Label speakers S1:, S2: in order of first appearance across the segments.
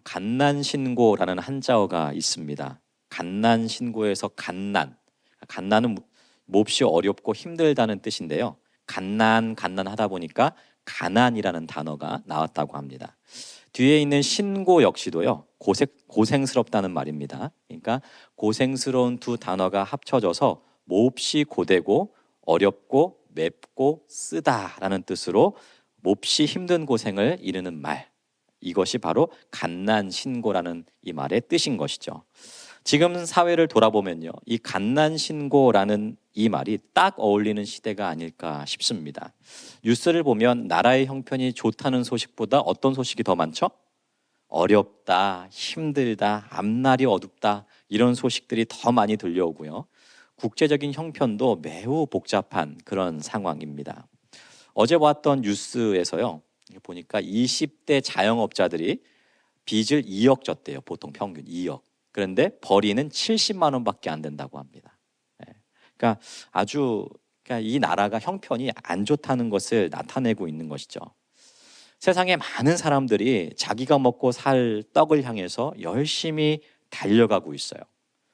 S1: 갓난신고라는 한자어가 있습니다. 갓난신고에서 갓난은 몹시 어렵고 힘들다는 뜻인데요. 갓난하다 보니까 가난이라는 단어가 나왔다고 합니다. 뒤에 있는 신고 역시도요, 고생스럽다는 말입니다. 그러니까 고생스러운 두 단어가 합쳐져서 몹시 고되고 어렵고 맵고 쓰다라는 뜻으로 몹시 힘든 고생을 이르는 말, 이것이 바로 갓난신고라는 이 말의 뜻인 것이죠. 지금 사회를 돌아보면요, 이 갓난신고라는 이 말이 딱 어울리는 시대가 아닐까 싶습니다. 뉴스를 보면 나라의 형편이 좋다는 소식보다 어떤 소식이 더 많죠? 어렵다, 힘들다, 앞날이 어둡다, 이런 소식들이 더 많이 들려오고요. 국제적인 형편도 매우 복잡한 그런 상황입니다. 어제 봤던 뉴스에서요, 보니까 20대 자영업자들이 빚을 2억 졌대요. 보통 평균 2억. 그런데 벌이는 70만 원밖에 안 된다고 합니다. 그러니까 이 나라가 형편이 안 좋다는 것을 나타내고 있는 것이죠. 세상에 많은 사람들이 자기가 먹고 살 떡을 향해서 열심히 달려가고 있어요.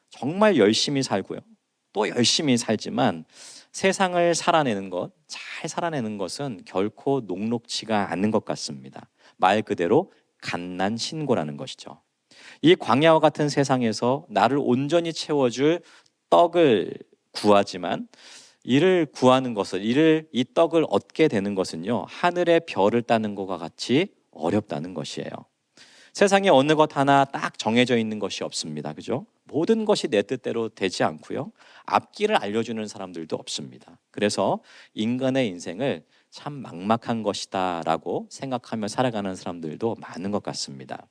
S1: 정말 열심히 살고요. 또 열심히 살지만 세상을 잘 살아내는 것은 결코 녹록지가 않는 것 같습니다. 말 그대로 갓난신고라는 것이죠. 이 광야와 같은 세상에서 나를 온전히 채워줄 떡을 구하지만 이 떡을 얻게 되는 것은요, 하늘의 별을 따는 것과 같이 어렵다는 것이에요. 세상에 어느 것 하나 딱 정해져 있는 것이 없습니다. 그죠? 모든 것이 내 뜻대로 되지 않고요, 앞길을 알려주는 사람들도 없습니다. 그래서 인간의 인생을 참 막막한 것이다 라고 생각하며 살아가는 사람들도 많은 것 같습니다.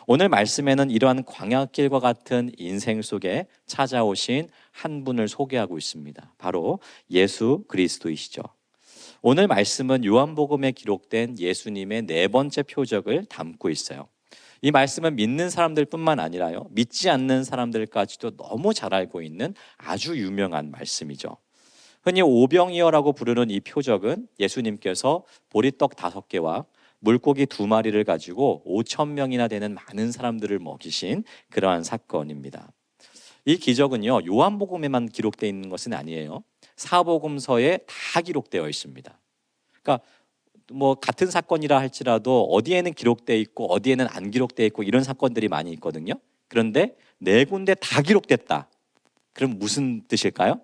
S1: 오늘 말씀에는 이러한 광야길과 같은 인생 속에 찾아오신 한 분을 소개하고 있습니다. 바로 예수 그리스도이시죠. 오늘 말씀은 요한복음에 기록된 예수님의 네 번째 표적을 담고 있어요. 이 말씀은 믿는 사람들뿐만 아니라요, 믿지 않는 사람들까지도 너무 잘 알고 있는 아주 유명한 말씀이죠. 흔히 오병이어라고 부르는 이 표적은 예수님께서 보리떡 5개와 물고기 2마리를 가지고 5,000명이나 되는 많은 사람들을 먹이신 그러한 사건입니다. 이 기적은요, 요한복음에만 기록되어 있는 것은 아니에요. 사복음서에 다 기록되어 있습니다. 그러니까 같은 사건이라 할지라도 어디에는 기록되어 있고 어디에는 안 기록되어 있고 이런 사건들이 많이 있거든요. 그런데 4군데 다 기록됐다. 그럼 무슨 뜻일까요?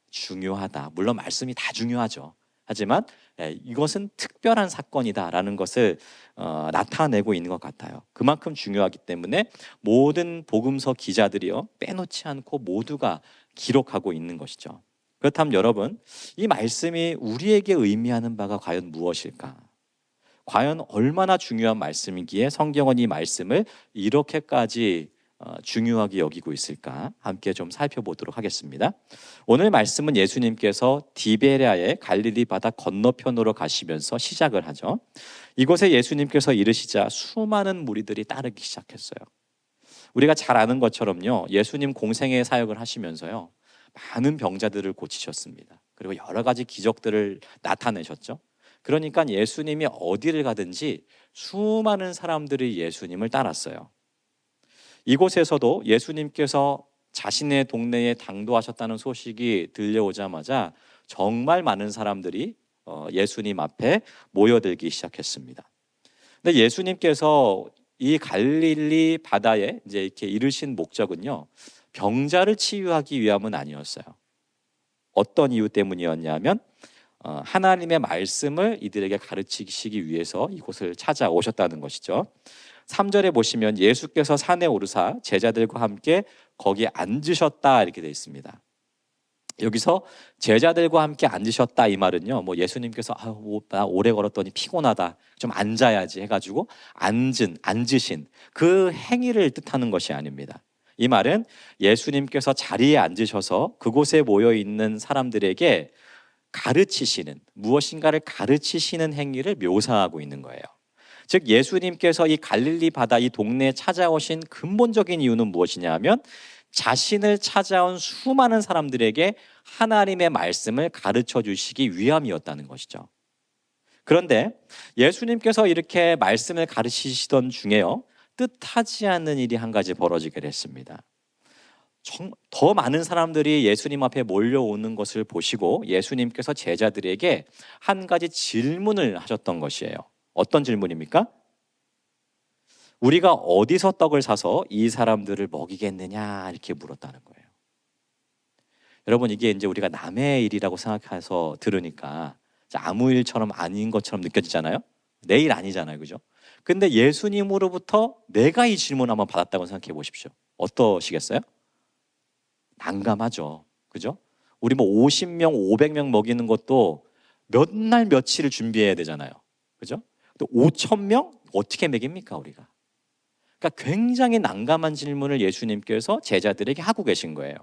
S1: 중요하다. 물론 말씀이 다 중요하죠. 하지만 이것은 특별한 사건이다라는 것을 나타내고 있는 것 같아요. 그만큼 중요하기 때문에 모든 복음서 기자들이요, 빼놓지 않고 모두가 기록하고 있는 것이죠. 그렇다면 여러분, 이 말씀이 우리에게 의미하는 바가 과연 무엇일까? 과연 얼마나 중요한 말씀이기에 성경은 이 말씀을 이렇게까지 중요하게 여기고 있을까? 함께 좀 살펴보도록 하겠습니다. 오늘 말씀은 예수님께서 디베랴의 갈릴리 바다 건너편으로 가시면서 시작을 하죠. 이곳에 예수님께서 이르시자 수많은 무리들이 따르기 시작했어요. 우리가 잘 아는 것처럼요, 예수님 공생애 사역을 하시면서요, 많은 병자들을 고치셨습니다. 그리고 여러 가지 기적들을 나타내셨죠. 그러니까 예수님이 어디를 가든지 수많은 사람들이 예수님을 따랐어요. 이곳에서도 예수님께서 자신의 동네에 당도하셨다는 소식이 들려오자마자 정말 많은 사람들이 예수님 앞에 모여들기 시작했습니다. 근데 예수님께서 이 갈릴리 바다에 이제 이렇게 이르신 목적은요, 병자를 치유하기 위함은 아니었어요. 어떤 이유 때문이었냐면 하나님의 말씀을 이들에게 가르치시기 위해서 이곳을 찾아오셨다는 것이죠. 3절에 보시면 예수께서 산에 오르사 제자들과 함께 거기에 앉으셨다 이렇게 되어 있습니다. 여기서 제자들과 함께 앉으셨다 이 말은요, 예수님께서 나 오래 걸었더니 피곤하다, 좀 앉아야지 해가지고 앉으신 그 행위를 뜻하는 것이 아닙니다. 이 말은 예수님께서 자리에 앉으셔서 그곳에 모여 있는 사람들에게 무엇인가를 가르치시는 행위를 묘사하고 있는 거예요. 즉 예수님께서 이 갈릴리 바다 이 동네에 찾아오신 근본적인 이유는 무엇이냐 하면 자신을 찾아온 수많은 사람들에게 하나님의 말씀을 가르쳐 주시기 위함이었다는 것이죠. 그런데 예수님께서 이렇게 말씀을 가르치시던 중에요, 뜻하지 않는 일이 한 가지 벌어지게 됐습니다. 더 많은 사람들이 예수님 앞에 몰려오는 것을 보시고 예수님께서 제자들에게 한 가지 질문을 하셨던 것이에요. 어떤 질문입니까? 우리가 어디서 떡을 사서 이 사람들을 먹이겠느냐 이렇게 물었다는 거예요. 여러분, 이게 이제 우리가 남의 일이라고 생각해서 들으니까 아무 일처럼 아닌 것처럼 느껴지잖아요. 내 일 아니잖아요, 그죠? 근데 예수님으로부터 내가 이 질문 한번 받았다고 생각해 보십시오. 어떠시겠어요? 난감하죠, 그죠? 우리 뭐 50명, 500명 먹이는 것도 몇 날 며칠을 준비해야 되잖아요, 그죠? 또 5,000명 어떻게 먹입니까 우리가? 그러니까 굉장히 난감한 질문을 예수님께서 제자들에게 하고 계신 거예요.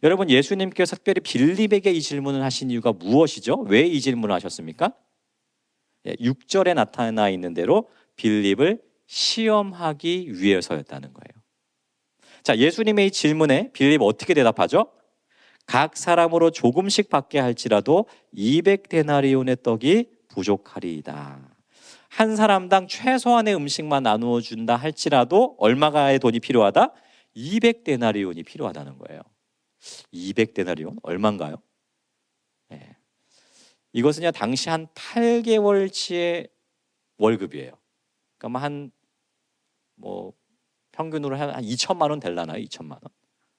S1: 여러분, 예수님께서 특별히 빌립에게 이 질문을 하신 이유가 무엇이죠? 왜 이 질문을 하셨습니까? 6절에 나타나 있는 대로 빌립을 시험하기 위해서였다는 거예요. 자, 예수님의 이 질문에 빌립 어떻게 대답하죠? 각 사람으로 조금씩 받게 할지라도 200데나리온의 떡이 부족하리이다. 한 사람당 최소한의 음식만 나누어 준다 할지라도 얼마가의 돈이 필요하다? 200데나리온이 필요하다는 거예요. 200데나리온 얼마인가요? 네. 이것은요, 당시 한 8개월치의 월급이에요. 그러니까 평균으로 한 2천만 원 될라나요? 2천만 원.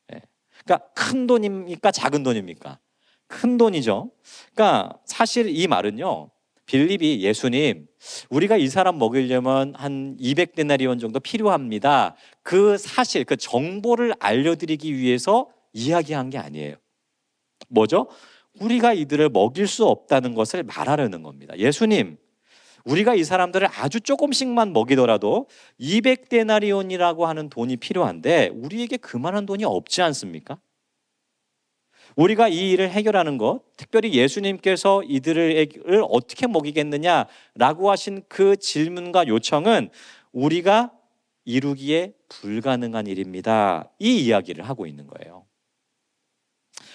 S1: 네. 그러니까 큰 돈입니까? 작은 돈입니까? 큰 돈이죠. 그러니까 사실 이 말은요, 빌립이 예수님, 우리가 이 사람 먹이려면 한 200데나리온 정도 필요합니다. 그 사실, 그 정보를 알려드리기 위해서 이야기한 게 아니에요. 뭐죠? 우리가 이들을 먹일 수 없다는 것을 말하려는 겁니다. 예수님, 우리가 이 사람들을 아주 조금씩만 먹이더라도 200데나리온이라고 하는 돈이 필요한데 우리에게 그만한 돈이 없지 않습니까? 우리가 이 일을 해결하는 것, 특별히 예수님께서 이들을 어떻게 먹이겠느냐라고 하신 그 질문과 요청은 우리가 이루기에 불가능한 일입니다. 이 이야기를 하고 있는 거예요.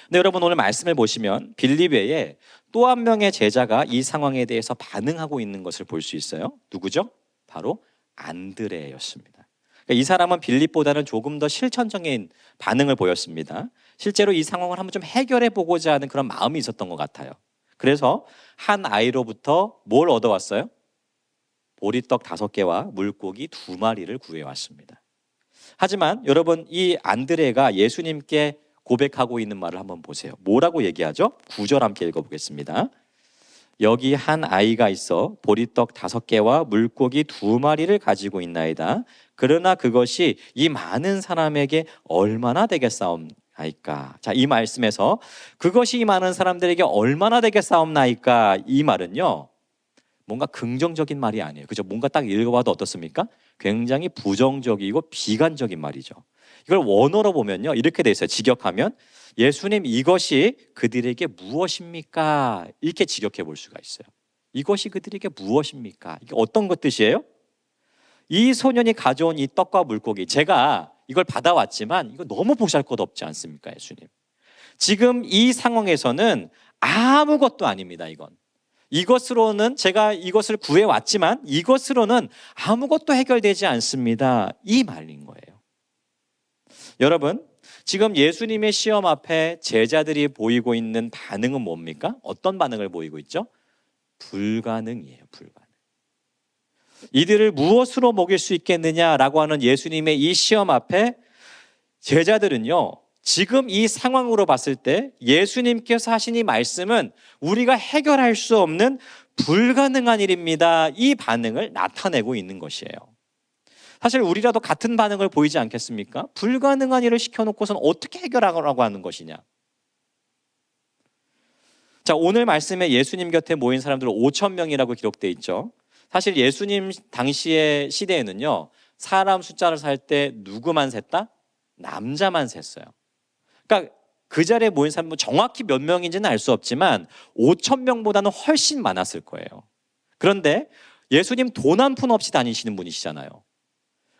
S1: 근데 여러분, 오늘 말씀을 보시면 빌립 외에 또 한 명의 제자가 이 상황에 대해서 반응하고 있는 것을 볼 수 있어요. 누구죠? 바로 안드레였습니다. 그러니까 이 사람은 빌립보다는 조금 더 실천적인 반응을 보였습니다. 실제로 이 상황을 한번 좀 해결해 보고자 하는 그런 마음이 있었던 것 같아요. 그래서 한 아이로부터 뭘 얻어왔어요? 보리떡 5개와 물고기 2마리를 구해왔습니다. 하지만 여러분, 이 안드레가 예수님께 고백하고 있는 말을 한번 보세요. 뭐라고 얘기하죠? 9절 함께 읽어보겠습니다. 여기 한 아이가 있어 보리떡 5개와 물고기 2마리를 가지고 있나이다. 그러나 그것이 이 많은 사람에게 얼마나 되겠사옵나이까? 자, 이 말씀에서 그것이 이 많은 사람들에게 얼마나 되겠사옵나이까? 이 말은요, 뭔가 긍정적인 말이 아니에요. 그죠? 뭔가 딱 읽어봐도 어떻습니까? 굉장히 부정적이고 비관적인 말이죠. 이걸 원어로 보면요, 이렇게 돼 있어요. 직역하면 예수님, 이것이 그들에게 무엇입니까? 이렇게 직역해 볼 수가 있어요. 이것이 그들에게 무엇입니까? 이게 어떤 것 뜻이에요? 이 소년이 가져온 이 떡과 물고기, 제가 이걸 받아왔지만 이거 너무 보잘것없지 않습니까, 예수님? 지금 이 상황에서는 아무것도 아닙니다. 이것으로는 제가 이것을 구해왔지만 이것으로는 아무것도 해결되지 않습니다. 이 말인 거예요. 여러분, 지금 예수님의 시험 앞에 제자들이 보이고 있는 반응은 뭡니까? 어떤 반응을 보이고 있죠? 불가능이에요. 불가능. 이들을 무엇으로 먹일 수 있겠느냐라고 하는 예수님의 이 시험 앞에 제자들은요, 지금 이 상황으로 봤을 때 예수님께서 하신 이 말씀은 우리가 해결할 수 없는 불가능한 일입니다. 이 반응을 나타내고 있는 것이에요. 사실 우리라도 같은 반응을 보이지 않겠습니까? 불가능한 일을 시켜놓고서는 어떻게 해결하라고 하는 것이냐. 자, 오늘 말씀에 예수님 곁에 모인 사람들은 5,000명이라고 기록되어 있죠. 사실 예수님 당시의 시대에는요, 사람 숫자를 살 때 누구만 셌다? 남자만 셌어요. 그러니까 그 자리에 모인 사람은 정확히 몇 명인지는 알 수 없지만 5,000명보다는 훨씬 많았을 거예요. 그런데 예수님 돈 한 푼 없이 다니시는 분이시잖아요.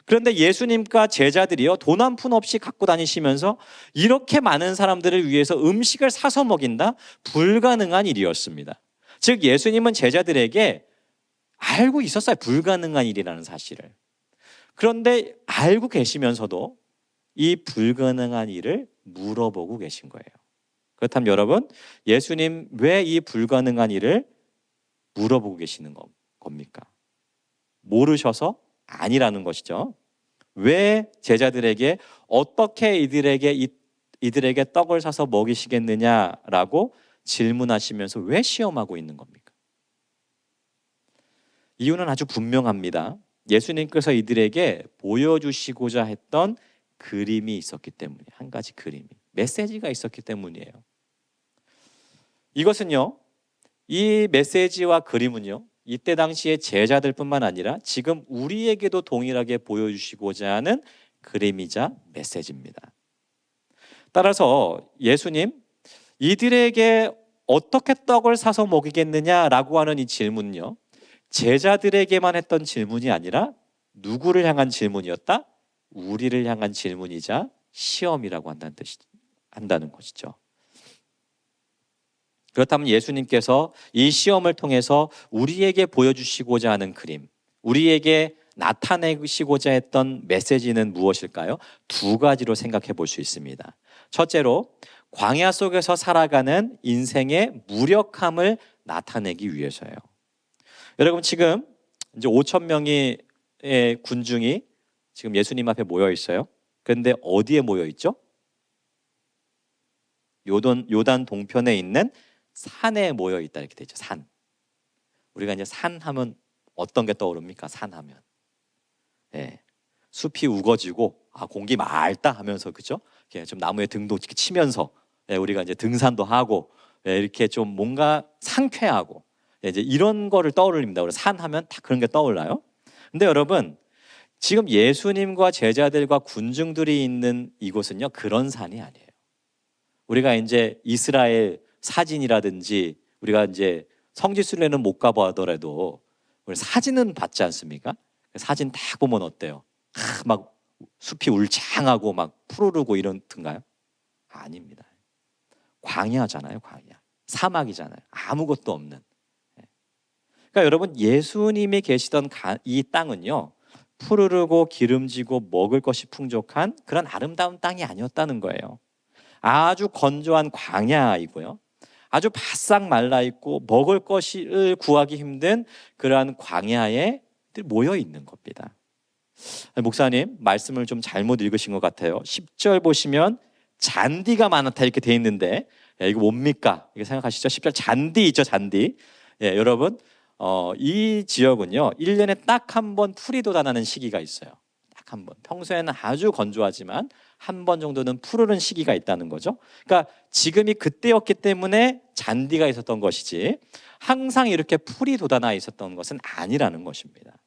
S1: 그런데 예수님과 제자들이요, 돈 한 푼 없이 갖고 다니시면서 이렇게 많은 사람들을 위해서 음식을 사서 먹인다? 불가능한 일이었습니다. 즉 예수님은 제자들에게 알고 있었어요. 불가능한 일이라는 사실을. 그런데 알고 계시면서도 이 불가능한 일을 물어보고 계신 거예요. 그렇다면 여러분, 예수님 왜 이 불가능한 일을 물어보고 계시는 겁니까? 모르셔서? 아니라는 것이죠. 왜 제자들에게 어떻게 이들에게 떡을 사서 먹이시겠느냐라고 질문하시면서 왜 시험하고 있는 겁니까? 이유는 아주 분명합니다. 예수님께서 이들에게 보여주시고자 했던 그림이 있었기 때문에, 한 가지 그림이, 메시지가 있었기 때문이에요. 이것은요, 이 메시지와 그림은요, 이때 당시의 제자들뿐만 아니라 지금 우리에게도 동일하게 보여주시고자 하는 그림이자 메시지입니다. 따라서 예수님, 이들에게 어떻게 떡을 사서 먹이겠느냐라고 하는 이 질문은요, 제자들에게만 했던 질문이 아니라 누구를 향한 질문이었다? 우리를 향한 질문이자 시험이라고 한다는 것이죠. 그렇다면 예수님께서 이 시험을 통해서 우리에게 보여주시고자 하는 그림, 우리에게 나타내시고자 했던 메시지는 무엇일까요? 두 가지로 생각해 볼 수 있습니다. 첫째로, 광야 속에서 살아가는 인생의 무력함을 나타내기 위해서예요. 여러분, 지금 이제 5천 명의 군중이 지금 예수님 앞에 모여 있어요. 그런데 어디에 모여 있죠? 요단 동편에 있는 산에 모여 있다 이렇게 되죠. 산. 우리가 이제 산 하면 어떤 게 떠오릅니까? 산 하면. 예. 숲이 우거지고 공기 맑다 하면서, 그죠? 좀 나무에 등도 이렇게 치면서, 예, 우리가 이제 등산도 하고, 예, 이렇게 좀 뭔가 상쾌하고, 예, 이제 이런 거를 떠올립니다. 우리 산 하면 다 그런 게 떠올라요. 근데 여러분, 지금 예수님과 제자들과 군중들이 있는 이곳은요, 그런 산이 아니에요. 우리가 이제 이스라엘 사진이라든지, 우리가 이제 성지순례는 못 가보더라도 우리 사진은 봤지 않습니까? 사진 딱 보면 어때요? 막 숲이 울창하고 막 푸르르고 이런든가요? 아닙니다. 광야잖아요, 광야. 사막이잖아요. 아무것도 없는. 그러니까 여러분, 예수님이 계시던 이 땅은요, 푸르르고 기름지고 먹을 것이 풍족한 그런 아름다운 땅이 아니었다는 거예요. 아주 건조한 광야이고요, 아주 바싹 말라있고 먹을 것을 구하기 힘든 그러한 광야에 모여 있는 겁니다. 목사님, 말씀을 좀 잘못 읽으신 것 같아요. 10절 보시면 잔디가 많다 이렇게 돼 있는데, 야, 이거 뭡니까? 이렇게 생각하시죠? 10절 잔디 있죠, 잔디. 예, 여러분, 이 지역은요, 1년에 딱 한 번 풀이 돋아나는 시기가 있어요. 딱 한 번. 평소에는 아주 건조하지만 한 번 정도는 푸르른 시기가 있다는 거죠. 그러니까 지금이 그때였기 때문에 잔디가 있었던 것이지, 항상 이렇게 풀이 돋아나 있었던 것은 아니라는 것입니다.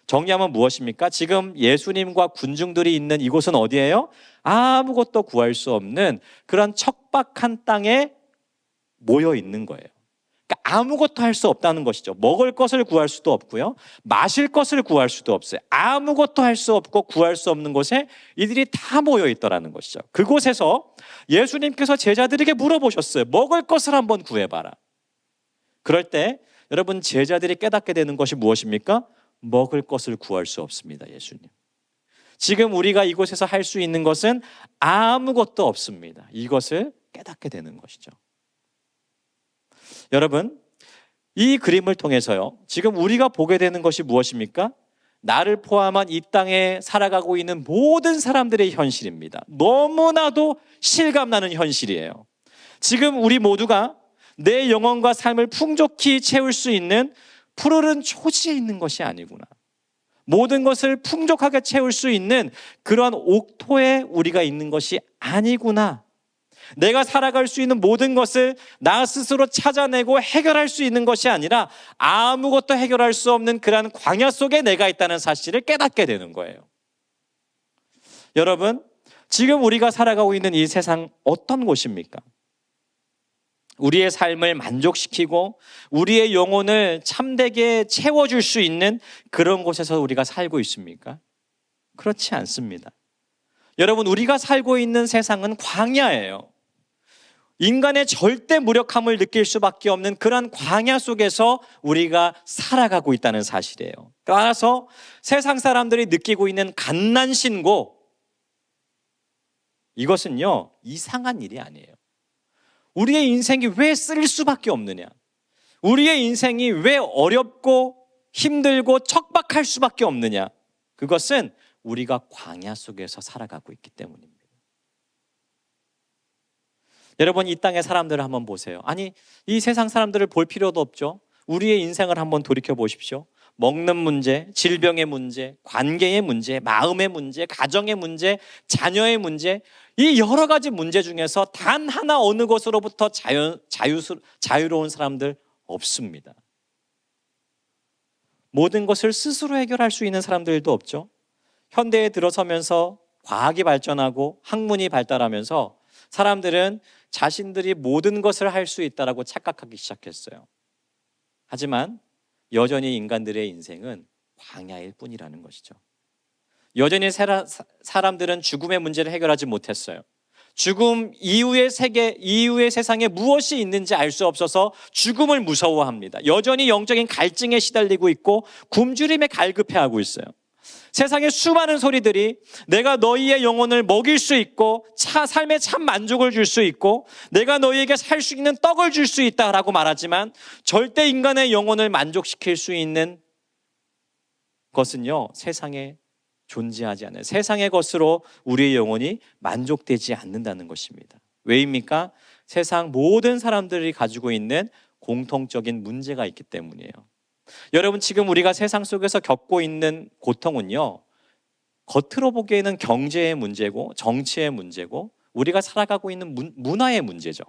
S1: 정리하면 무엇입니까? 지금 예수님과 군중들이 있는 이곳은 어디예요? 아무것도 구할 수 없는 그런 척박한 땅에 모여 있는 거예요. 그러니까 아무것도 할 수 없다는 것이죠. 먹을 것을 구할 수도 없고요, 마실 것을 구할 수도 없어요. 아무것도 할 수 없고 구할 수 없는 곳에 이들이 다 모여 있더라는 것이죠. 그곳에서 예수님께서 제자들에게 물어보셨어요. 먹을 것을 한번 구해봐라. 그럴 때 여러분, 제자들이 깨닫게 되는 것이 무엇입니까? 먹을 것을 구할 수 없습니다. 예수님, 지금 우리가 이곳에서 할 수 있는 것은 아무것도 없습니다. 이것을 깨닫게 되는 것이죠. 여러분, 이 그림을 통해서요, 지금 우리가 보게 되는 것이 무엇입니까? 나를 포함한 이 땅에 살아가고 있는 모든 사람들의 현실입니다. 너무나도 실감나는 현실이에요. 지금 우리 모두가 내 영혼과 삶을 풍족히 채울 수 있는 푸르른 초지에 있는 것이 아니구나. 모든 것을 풍족하게 채울 수 있는 그러한 옥토에 우리가 있는 것이 아니구나. 내가 살아갈 수 있는 모든 것을 나 스스로 찾아내고 해결할 수 있는 것이 아니라 아무것도 해결할 수 없는 그러한 광야 속에 내가 있다는 사실을 깨닫게 되는 거예요. 여러분, 지금 우리가 살아가고 있는 이 세상 어떤 곳입니까? 우리의 삶을 만족시키고 우리의 영혼을 참되게 채워줄 수 있는 그런 곳에서 우리가 살고 있습니까? 그렇지 않습니다. 여러분, 우리가 살고 있는 세상은 광야예요. 인간의 절대 무력함을 느낄 수밖에 없는 그러한 광야 속에서 우리가 살아가고 있다는 사실이에요. 따라서 세상 사람들이 느끼고 있는 갓난신고, 이것은요 이상한 일이 아니에요. 우리의 인생이 왜 쓸 수밖에 없느냐, 우리의 인생이 왜 어렵고 힘들고 척박할 수밖에 없느냐, 그것은 우리가 광야 속에서 살아가고 있기 때문입니다. 여러분, 이 땅의 사람들을 한번 보세요. 아니, 이 세상 사람들을 볼 필요도 없죠. 우리의 인생을 한번 돌이켜 보십시오. 먹는 문제, 질병의 문제, 관계의 문제, 마음의 문제, 가정의 문제, 자녀의 문제, 이 여러 가지 문제 중에서 단 하나 어느 것으로부터 자유로운 사람들 없습니다. 모든 것을 스스로 해결할 수 있는 사람들도 없죠. 현대에 들어서면서 과학이 발전하고 학문이 발달하면서 사람들은 자신들이 모든 것을 할 수 있다라고 착각하기 시작했어요. 하지만 여전히 인간들의 인생은 광야일 뿐이라는 것이죠. 여전히 사람들은 죽음의 문제를 해결하지 못했어요. 죽음 이후의 세계, 이후의 세상에 무엇이 있는지 알 수 없어서 죽음을 무서워합니다. 여전히 영적인 갈증에 시달리고 있고 굶주림에 갈급해하고 있어요. 세상의 수많은 소리들이 내가 너희의 영혼을 먹일 수 있고 삶에 참 만족을 줄 수 있고 내가 너희에게 살 수 있는 떡을 줄 수 있다라고 말하지만 절대 인간의 영혼을 만족시킬 수 있는 것은요 세상에 존재하지 않아요. 세상의 것으로 우리의 영혼이 만족되지 않는다는 것입니다. 왜입니까? 세상 모든 사람들이 가지고 있는 공통적인 문제가 있기 때문이에요. 여러분, 지금 우리가 세상 속에서 겪고 있는 고통은요 겉으로 보기에는 경제의 문제고 정치의 문제고 우리가 살아가고 있는 문화의 문제죠.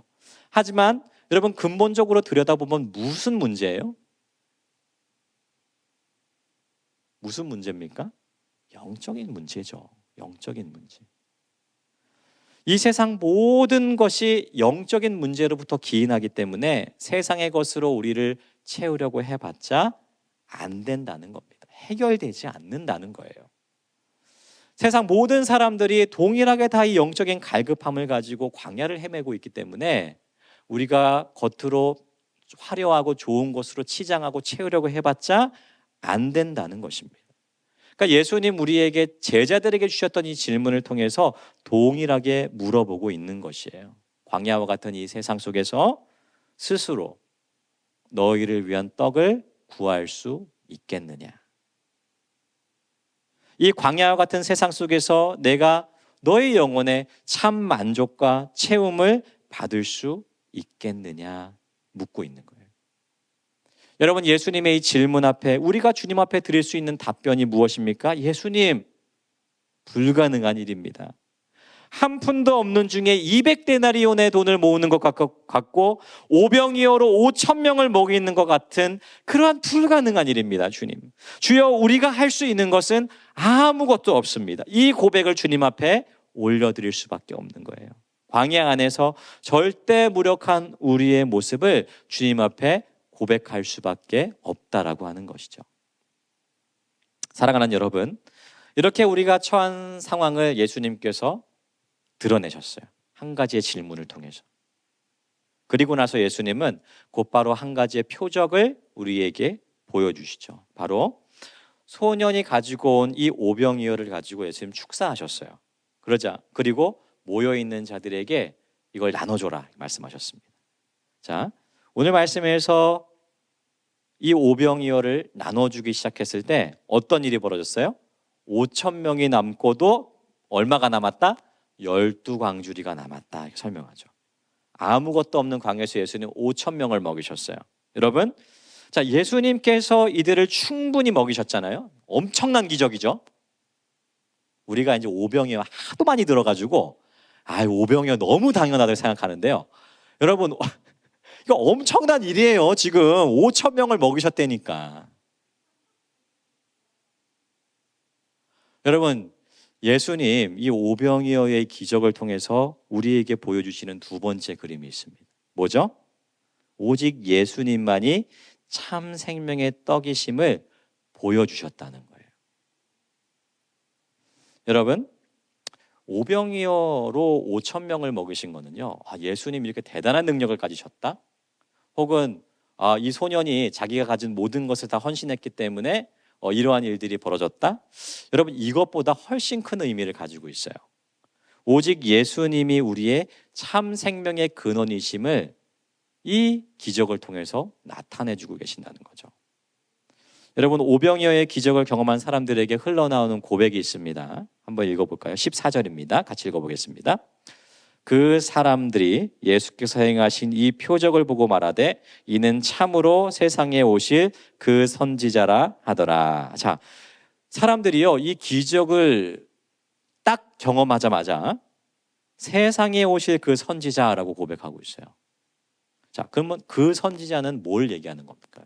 S1: 하지만 여러분, 근본적으로 들여다보면 무슨 문제예요? 무슨 문제입니까? 영적인 문제죠. 영적인 문제. 이 세상 모든 것이 영적인 문제로부터 기인하기 때문에 세상의 것으로 우리를 채우려고 해봤자 안 된다는 겁니다. 해결되지 않는다는 거예요. 세상 모든 사람들이 동일하게 다 이 영적인 갈급함을 가지고 광야를 헤매고 있기 때문에 우리가 겉으로 화려하고 좋은 것으로 치장하고 채우려고 해봤자 안 된다는 것입니다. 그러니까 예수님 우리에게 제자들에게 주셨던 이 질문을 통해서 동일하게 물어보고 있는 것이에요. 광야와 같은 이 세상 속에서 스스로 너희를 위한 떡을 구할 수 있겠느냐? 이 광야와 같은 세상 속에서 내가 너의 영혼에 참 만족과 채움을 받을 수 있겠느냐? 묻고 있는 거예요. 여러분, 예수님의 이 질문 앞에 우리가 주님 앞에 드릴 수 있는 답변이 무엇입니까? 예수님, 불가능한 일입니다. 한 푼도 없는 중에 200데나리온의 돈을 모으는 것 같고 오병이어로 5,000명을 먹이는 것 같은 그러한 불가능한 일입니다. 주님, 주여, 우리가 할 수 있는 것은 아무것도 없습니다. 이 고백을 주님 앞에 올려드릴 수밖에 없는 거예요. 광야 안에서 절대 무력한 우리의 모습을 주님 앞에 고백할 수밖에 없다라고 하는 것이죠. 사랑하는 여러분, 이렇게 우리가 처한 상황을 예수님께서 드러내셨어요. 한 가지의 질문을 통해서. 그리고 나서 예수님은 곧바로 한 가지의 표적을 우리에게 보여주시죠. 바로 소년이 가지고 온 이 오병이어를 가지고 예수님 축사하셨어요. 그리고 모여있는 자들에게 이걸 나눠줘라 말씀하셨습니다. 자, 오늘 말씀에서 이 오병이어를 나눠주기 시작했을 때 어떤 일이 벌어졌어요? 5,000명이 남고도 얼마가 남았다? 12광주리가 남았다, 이렇게 설명하죠. 아무것도 없는 광야에서 예수님 5,000명을 먹이셨어요. 여러분, 자, 예수님께서 이들을 충분히 먹이셨잖아요. 엄청난 기적이죠. 우리가 이제 오병이어 하도 많이 들어가지고 오병이어 너무 당연하다고 생각하는데요. 여러분, 이거 엄청난 일이에요. 지금 5,000명을 먹이셨다니까. 여러분, 예수님 이 오병이어의 기적을 통해서 우리에게 보여주시는 두 번째 그림이 있습니다. 뭐죠? 오직 예수님만이 참 생명의 떡이심을 보여주셨다는 거예요. 여러분, 오병이어로 5천 명을 먹이신 거는요. 예수님이 이렇게 대단한 능력을 가지셨다? 혹은 이 소년이 자기가 가진 모든 것을 다 헌신했기 때문에 이러한 일들이 벌어졌다? 여러분, 이것보다 훨씬 큰 의미를 가지고 있어요. 오직 예수님이 우리의 참 생명의 근원이심을 이 기적을 통해서 나타내주고 계신다는 거죠. 여러분, 오병이어의 기적을 경험한 사람들에게 흘러나오는 고백이 있습니다. 한번 읽어볼까요? 14절입니다. 같이 읽어보겠습니다. 그 사람들이 예수께서 행하신 이 표적을 보고 말하되 이는 참으로 세상에 오실 그 선지자라 하더라. 자, 사람들이요, 이 기적을 딱 경험하자마자 세상에 오실 그 선지자라고 고백하고 있어요. 자, 그러면 그 선지자는 뭘 얘기하는 겁니까?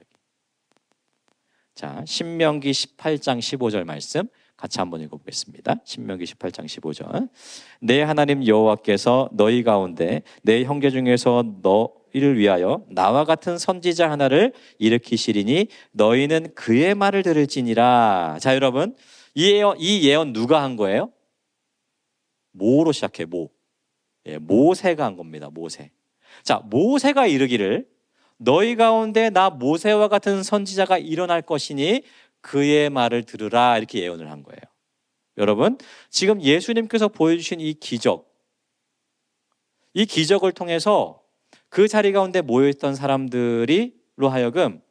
S1: 자, 신명기 18장 15절 말씀 같이 한번 읽어보겠습니다. 신명기 18장 15절. 내 하나님 여호와께서 너희 가운데 내 형제 중에서 너희를 위하여 나와 같은 선지자 하나를 일으키시리니 너희는 그의 말을 들을지니라. 자, 여러분, 이 예언 누가 한 거예요? 모로 시작해. 모세가 한 겁니다. 모세. 자, 모세가 이르기를 너희 가운데 나 모세와 같은 선지자가 일어날 것이니 그의 말을 들으라, 이렇게 예언을 한 거예요. 여러분, 지금 예수님께서 보여주신 이 기적을 통해서 그 자리 가운데 모여있던 사람들이로 하여금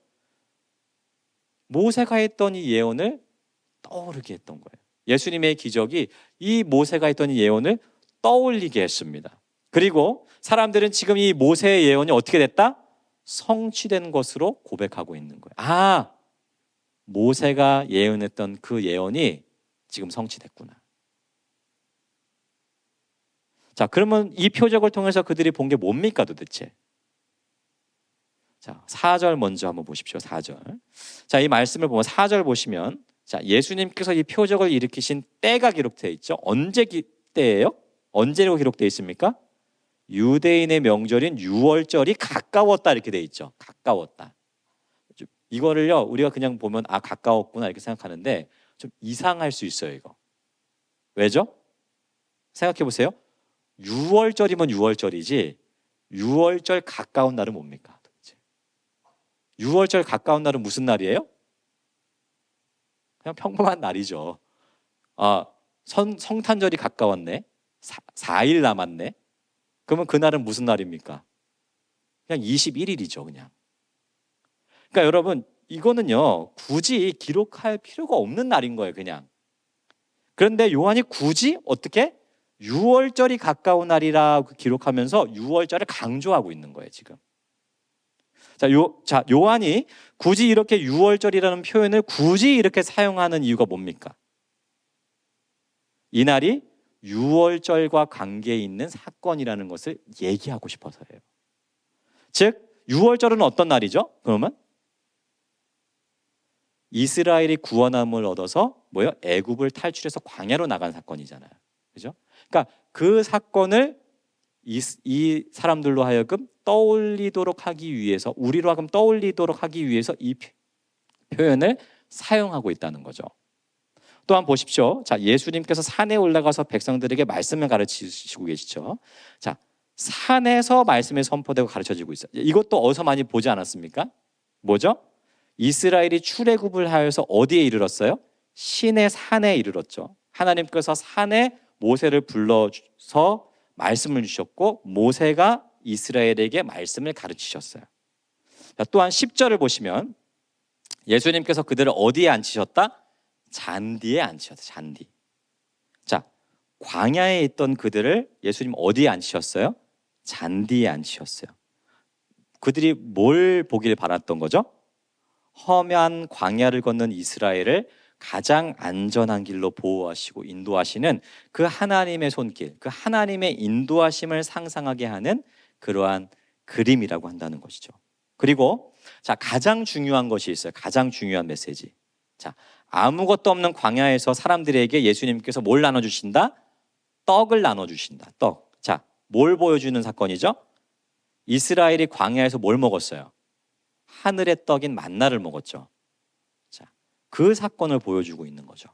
S1: 모세가 했던 이 예언을 떠오르게 했던 거예요. 예수님의 기적이 이 모세가 했던 이 예언을 떠올리게 했습니다. 그리고 사람들은 지금 이 모세의 예언이 어떻게 됐다? 성취된 것으로 고백하고 있는 거예요. 모세가 예언했던 그 예언이 지금 성취됐구나. 자, 그러면 이 표적을 통해서 그들이 본 게 뭡니까 도대체? 자, 4절 먼저 한번 보십시오. 4절. 자, 이 말씀을 보면 4절 보시면, 자, 예수님께서 이 표적을 일으키신 때가 기록되어 있죠. 때예요? 언제로 기록되어 있습니까? 유대인의 명절인 유월절이 가까웠다, 이렇게 되어 있죠. 가까웠다. 이거를요, 우리가 그냥 보면 가까웠구나 이렇게 생각하는데 좀 이상할 수 있어요. 이거 왜죠? 생각해 보세요. 유월절이면 유월절이지 유월절 가까운 날은 뭡니까? 도대체? 유월절 가까운 날은 무슨 날이에요? 그냥 평범한 날이죠. 성탄절이 가까웠네. 4일 남았네. 그러면 그날은 무슨 날입니까? 그냥 21일이죠. 그냥. 그러니까 여러분, 이거는요, 굳이 기록할 필요가 없는 날인 거예요. 그냥. 그런데 요한이 굳이 어떻게? 6월절이 가까운 날이라고 기록하면서 6월절을 강조하고 있는 거예요. 지금. 자, 요한이 굳이 이렇게 6월절이라는 표현을 굳이 이렇게 사용하는 이유가 뭡니까? 이 날이 6월절과 관계 있는 사건이라는 것을 얘기하고 싶어서예요. 즉 6월절은 어떤 날이죠? 그러면 이스라엘이 구원함을 얻어서 애굽을 탈출해서 광야로 나간 사건이잖아요. 그죠? 그러니까 그 사건을 이 사람들로 하여금 떠올리도록 하기 위해서, 우리로 하여금 떠올리도록 하기 위해서 이 표현을 사용하고 있다는 거죠. 또한 보십시오. 자, 예수님께서 산에 올라가서 백성들에게 말씀을 가르치시고 계시죠. 자, 산에서 말씀이 선포되고 가르쳐지고 있어요. 이것도 어디서 많이 보지 않았습니까? 뭐죠? 이스라엘이 출애굽을 하여서 어디에 이르렀어요? 신의 산에 이르렀죠. 하나님께서 산에 모세를 불러서 말씀을 주셨고 모세가 이스라엘에게 말씀을 가르치셨어요. 자, 또한 10절을 보시면 예수님께서 그들을 어디에 앉히셨다? 잔디에 앉히셨다. 잔디. 자, 광야에 있던 그들을 예수님 어디에 앉히셨어요? 잔디에 앉히셨어요. 그들이 뭘 보길 바랐던 거죠? 험한 광야를 걷는 이스라엘을 가장 안전한 길로 보호하시고 인도하시는 그 하나님의 손길, 그 하나님의 인도하심을 상상하게 하는 그러한 그림이라고 한다는 것이죠. 그리고 자, 가장 중요한 것이 있어요. 가장 중요한 메시지. 자, 아무것도 없는 광야에서 사람들에게 예수님께서 뭘 나눠주신다? 떡을 나눠주신다. 떡. 자, 뭘 보여주는 사건이죠? 이스라엘이 광야에서 뭘 먹었어요? 하늘의 떡인 만나를 먹었죠. 자, 그 사건을 보여주고 있는 거죠.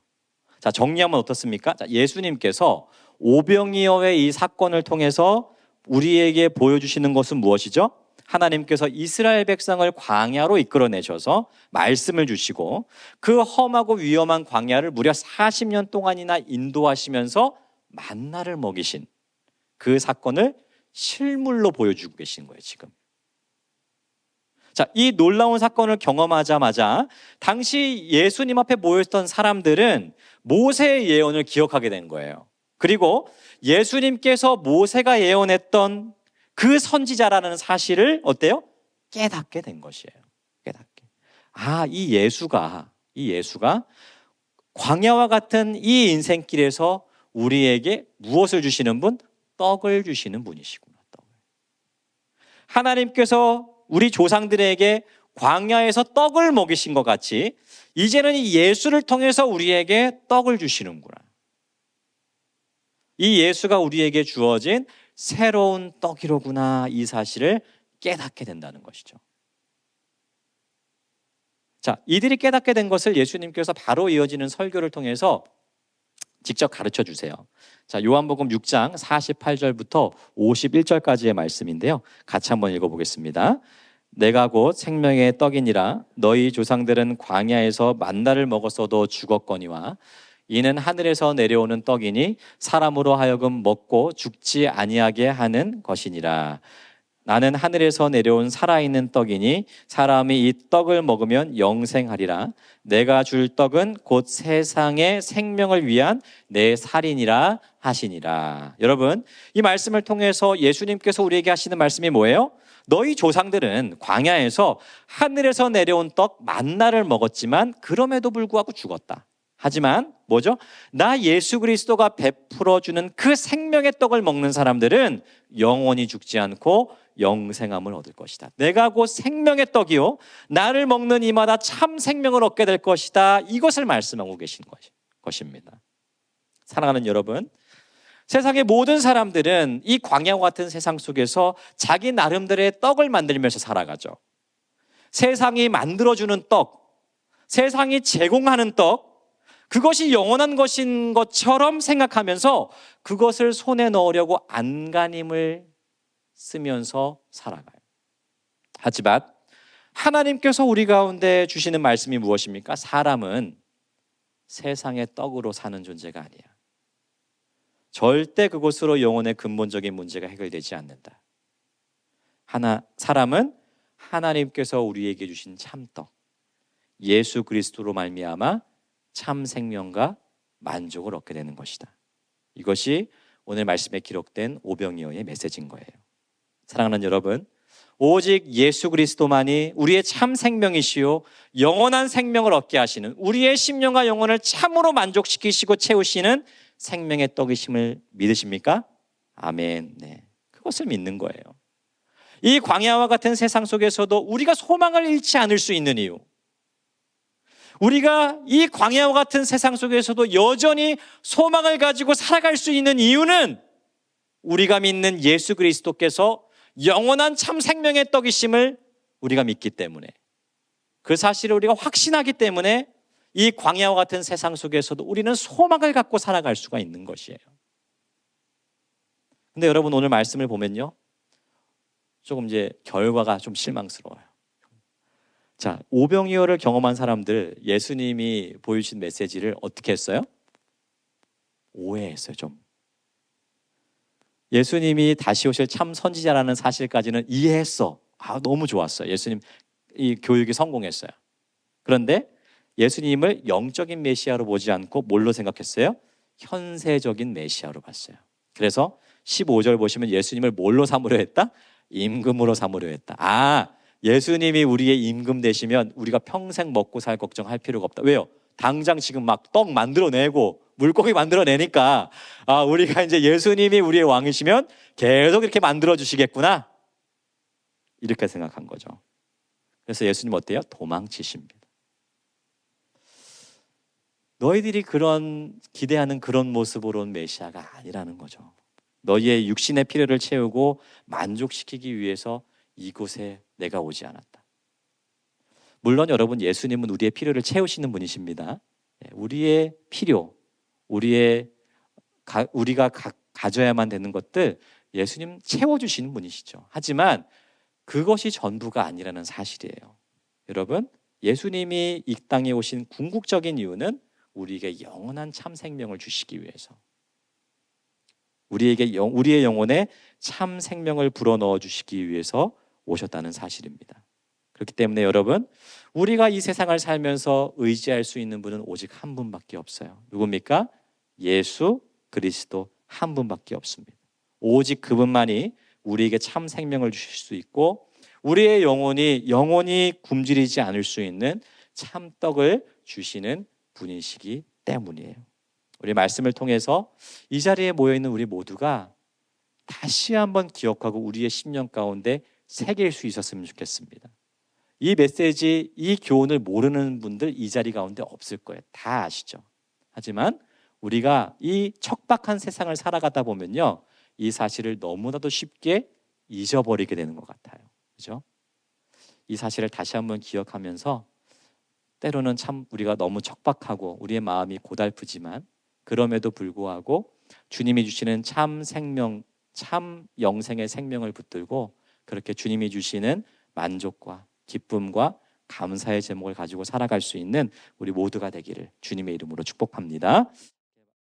S1: 자, 정리하면 어떻습니까? 자, 예수님께서 오병이어의 이 사건을 통해서 우리에게 보여주시는 것은 무엇이죠? 하나님께서 이스라엘 백성을 광야로 이끌어내셔서 말씀을 주시고 그 험하고 위험한 광야를 무려 40년 동안이나 인도하시면서 만나를 먹이신 그 사건을 실물로 보여주고 계신 거예요, 지금. 자, 이 놀라운 사건을 경험하자마자 당시 예수님 앞에 모였던 사람들은 모세의 예언을 기억하게 된 거예요. 그리고 예수님께서 모세가 예언했던 그 선지자라는 사실을 어때요? 깨닫게 된 것이에요. 깨닫게. 아, 이 예수가 광야와 같은 이 인생길에서 우리에게 무엇을 주시는 분? 떡을 주시는 분이시구나. 떡을. 하나님께서 우리 조상들에게 광야에서 떡을 먹이신 것 같이 이제는 이 예수를 통해서 우리에게 떡을 주시는구나. 이 예수가 우리에게 주어진 새로운 떡이로구나, 이 사실을 깨닫게 된다는 것이죠. 자, 이들이 깨닫게 된 것을 예수님께서 바로 이어지는 설교를 통해서 직접 가르쳐 주세요. 자, 요한복음 6장 48절부터 51절까지의 말씀인데요. 같이 한번 읽어보겠습니다. 내가 곧 생명의 떡이니라. 너희 조상들은 광야에서 만나를 먹었어도 죽었거니와 이는 하늘에서 내려오는 떡이니 사람으로 하여금 먹고 죽지 아니하게 하는 것이니라. 나는 하늘에서 내려온 살아있는 떡이니 사람이 이 떡을 먹으면 영생하리라. 내가 줄 떡은 곧 세상의 생명을 위한 내 살이니라 하시니라. 여러분, 이 말씀을 통해서 예수님께서 우리에게 하시는 말씀이 뭐예요? 너희 조상들은 광야에서 하늘에서 내려온 떡 만나를 먹었지만 그럼에도 불구하고 죽었다. 하지만 뭐죠? 나 예수 그리스도가 베풀어주는 그 생명의 떡을 먹는 사람들은 영원히 죽지 않고 영생함을 얻을 것이다. 내가 곧 생명의 떡이요 나를 먹는 이마다 참 생명을 얻게 될 것이다. 이것을 말씀하고 계신 것입니다. 사랑하는 여러분, 세상의 모든 사람들은 이 광야와 같은 세상 속에서 자기 나름대로의 떡을 만들면서 살아가죠. 세상이 만들어주는 떡, 세상이 제공하는 떡, 그것이 영원한 것인 것처럼 생각하면서 그것을 손에 넣으려고 안간힘을 쓰면서 살아가요. 하지만 하나님께서 우리 가운데 주시는 말씀이 무엇입니까? 사람은 세상의 떡으로 사는 존재가 아니야. 절대 그것으로 영혼의 근본적인 문제가 해결되지 않는다. 사람은 하나님께서 우리에게 주신 참떡, 예수 그리스도로 말미암아 참 생명과 만족을 얻게 되는 것이다. 이것이 오늘 말씀에 기록된 오병이어의 메시지인 거예요. 사랑하는 여러분, 오직 예수 그리스도만이 우리의 참 생명이시요 영원한 생명을 얻게 하시는, 우리의 심령과 영혼을 참으로 만족시키시고 채우시는 생명의 떡이심을 믿으십니까? 아멘. 네, 그것을 믿는 거예요. 이 광야와 같은 세상 속에서도 우리가 소망을 잃지 않을 수 있는 이유, 우리가 이 광야와 같은 세상 속에서도 여전히 소망을 가지고 살아갈 수 있는 이유는 우리가 믿는 예수 그리스도께서 영원한 참 생명의 떡이심을 우리가 믿기 때문에, 그 사실을 우리가 확신하기 때문에 이 광야와 같은 세상 속에서도 우리는 소망을 갖고 살아갈 수가 있는 것이에요. 근데 여러분, 오늘 말씀을 보면요, 조금 이제 결과가 좀 실망스러워요. 자, 오병이어를 경험한 사람들, 예수님이 보여주신 메시지를 어떻게 했어요? 오해했어요, 좀. 예수님이 다시 오실 참 선지자라는 사실까지는 이해했어. 너무 좋았어요. 예수님 이 교육이 성공했어요. 그런데 예수님을 영적인 메시아로 보지 않고 뭘로 생각했어요? 현세적인 메시아로 봤어요. 그래서 15절 보시면 예수님을 뭘로 삼으려 했다? 임금으로 삼으려 했다. 예수님이 우리의 임금 되시면 우리가 평생 먹고 살 걱정할 필요가 없다. 왜요? 당장 지금 막 떡 만들어내고 물고기 만들어내니까 우리가 이제 예수님이 우리의 왕이시면 계속 이렇게 만들어주시겠구나, 이렇게 생각한 거죠. 그래서 예수님 어때요? 도망치십니다. 너희들이 그런 기대하는 그런 모습으로 온 메시아가 아니라는 거죠. 너희의 육신의 필요를 채우고 만족시키기 위해서 이곳에 내가 오지 않았다. 물론 여러분, 예수님은 우리의 필요를 채우시는 분이십니다. 우리의 필요, 우리가 가져야만 되는 것들 예수님 채워주시는 분이시죠. 하지만 그것이 전부가 아니라는 사실이에요. 여러분, 예수님이 이 땅에 오신 궁극적인 이유는 우리에게 영원한 참 생명을 주시기 위해서, 우리의 영혼에 참 생명을 불어넣어 주시기 위해서 오셨다는 사실입니다. 그렇기 때문에 여러분, 우리가 이 세상을 살면서 의지할 수 있는 분은 오직 한 분밖에 없어요. 누굽니까? 예수 그리스도 한 분밖에 없습니다. 오직 그분만이 우리에게 참 생명을 주실 수 있고 우리의 영혼이 굶주리지 않을 수 있는 참 떡을 주시는 분이시기 때문이에요. 우리 말씀을 통해서 이 자리에 모여있는 우리 모두가 다시 한번 기억하고 우리의 심령 가운데 새길 수 있었으면 좋겠습니다. 이 메시지, 이 교훈을 모르는 분들 이 자리 가운데 없을 거예요. 다 아시죠? 하지만 우리가 이 척박한 세상을 살아가다 보면요, 이 사실을 너무나도 쉽게 잊어버리게 되는 것 같아요. 그죠? 이 사실을 다시 한번 기억하면서 때로는 참 우리가 너무 척박하고 우리의 마음이 고달프지만 그럼에도 불구하고 주님이 주시는 참 생명, 참 영생의 생명을 붙들고 그렇게 주님이 주시는 만족과 기쁨과 감사의 제목을 가지고 살아갈 수 있는 우리 모두가 되기를 주님의 이름으로 축복합니다.